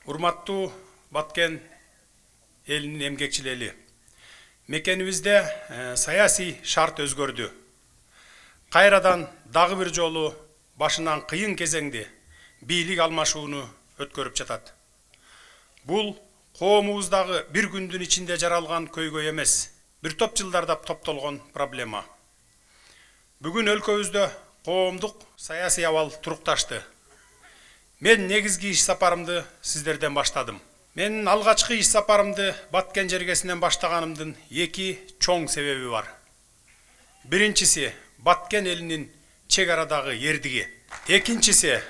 Урматтуу Баткен элинин эмгекчилери. Мекенибизде саясий шарт өзгөрдү. Кайрадан дагы бир жолу башынан кыйын кезеңди бийлик алмашууну өткөрүп жатат. Бул коомубуздагы бир күндүн ичинде жаралган көйгөй эмес, бир топ жылдардап топтолгон проблема. Бүгүн өлкөбүздө коомдук саясий абал турукташты. Мен негизги иш сапарымды сиздерден баштадым. Мен алгачкы иш сапарымды Баткен жергесинен баштаганымдын эки чоң себеби бар. Биринчиси Баткен элинин чек арадагы эрдиги. Экинчиси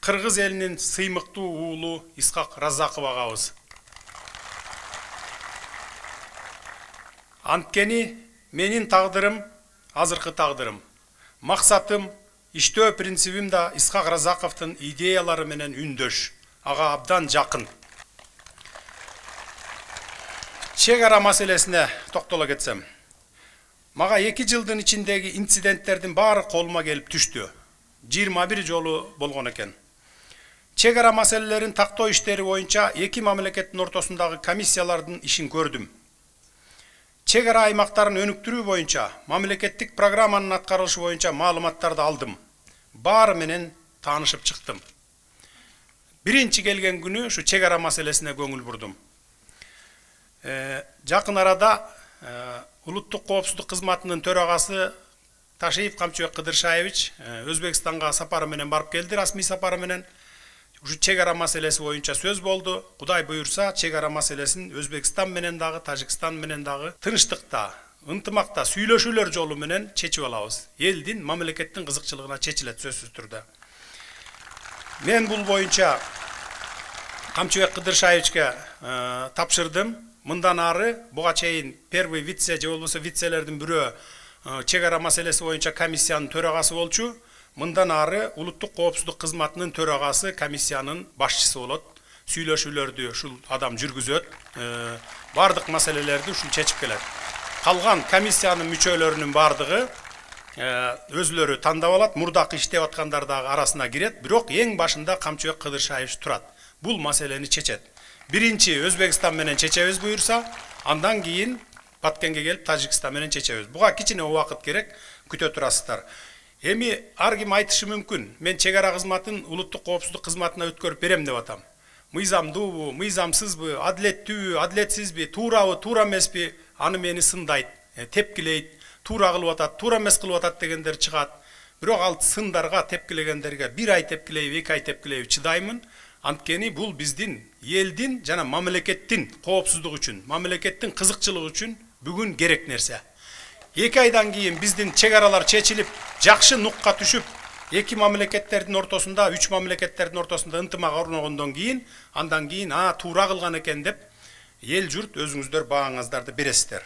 Кыргыз элинин сыймыктуу уулу Исхак Разаков агабыз. Анткени менин тагдырым азыркы тагдырым. Максатым, иштөө принцибим да Исхак Разаковдун идеялары менен үндөш, ага абдан жакын. Чек ара маселесине токтоло кетсем. Мага 2 жылдын ичиндеги инциденттердин баары колума келип түштү. 21 жолу болгон экен. Чек ара маселелерин тактоо иштери боюнча эки мамлекеттин ортосундагы комиссиялардын ишин көрдүм. Чек ара аймактарын өнүктүрүү боюнча мамлекеттик программанын аткарылышы боюнча маалыматтарды алдым. Баары менен таанышып чыктым. Биринчи келген күнү ушу чек ара маселесине көңүл бурдум. Жакын арада улуттук коопсуздук кызматынын төрагасы Ташиев Камчыбек Кыдыршаевич Өзбекстанга сапары менен барып келди, расмий сапары менен. Ушу чек ара маселеси боюнча сөз болду. Кудай буйурса, чек ара маселесин Өзбекстан менен дагы, Тажикстан менен дагы тынчтыкта, ынтымакта сүйлөшүүлөр жолу менен чечип алабыз. Элдин, мамлекеттин кызыкчылыгына чечилет сөзсүз түрдө. Мен бул боюнча Камчыбек Кыдыршаевичке тапшырдым. Мындан ары буга чейин первый вице же болбосо вицелердин бирөө чек ара маселеси боюнча комиссиянын төрагасы болчу. Мындан ары улуттук коопсуздук кызматынын төрагасы комиссиянын башчысы болот. Сүйлөшүүлөрдү ушул адам жүргүзөт. Бардык маселелерди ушул чечип келет. Калган комиссиянын мүчөлөрүнүн бардыгы өзлөрү тандап алат, мурдакы иштеп аткандар дагы арасына кирет, бирок эң башында Камчыбек Кыдыршаевич турат. Бул маселени чечет. Биринчи Өзбекстан менен чечебиз буйурса, андан кийин Баткенге келип Тажикстан менен чечебиз. Буга кичине убакыт керек, күтө турасыздар. Эми ар ким айтышы мүмкүн. Мен чек ара кызматын улуттук коопсуздук кызматына өткөрүп берем деп атам. Мыйзамдуубу, мыйзамсызбы, адилеттүүбү, адилетсизби, туурабы, туура эмеспи, аны мени сындайт, тепкилейт, туура кылып атат, туура эмес кылып атат дегендер чыгат. Бирок ал сындарга, тепкилегендерге 1 ай тепкилейби, 2 ай тепкилейби чыдаймын. Анткени бул биздин элдин жана мамлекеттин коопсуздугу үчүн, мамлекеттин кызыкчылыгы үчүн бүгүн керек нерсе. 2 айдан кийин биздин чек аралар чечилип, жакшы нукка түшүп, эки мамлекеттердин ортосунда, 3 мамлекеттердин ортосунда ынтымак орногондон кийин, андан кийин туура кылган экен деп эл журт өзүңүздөр бааңыздарды бересиздер.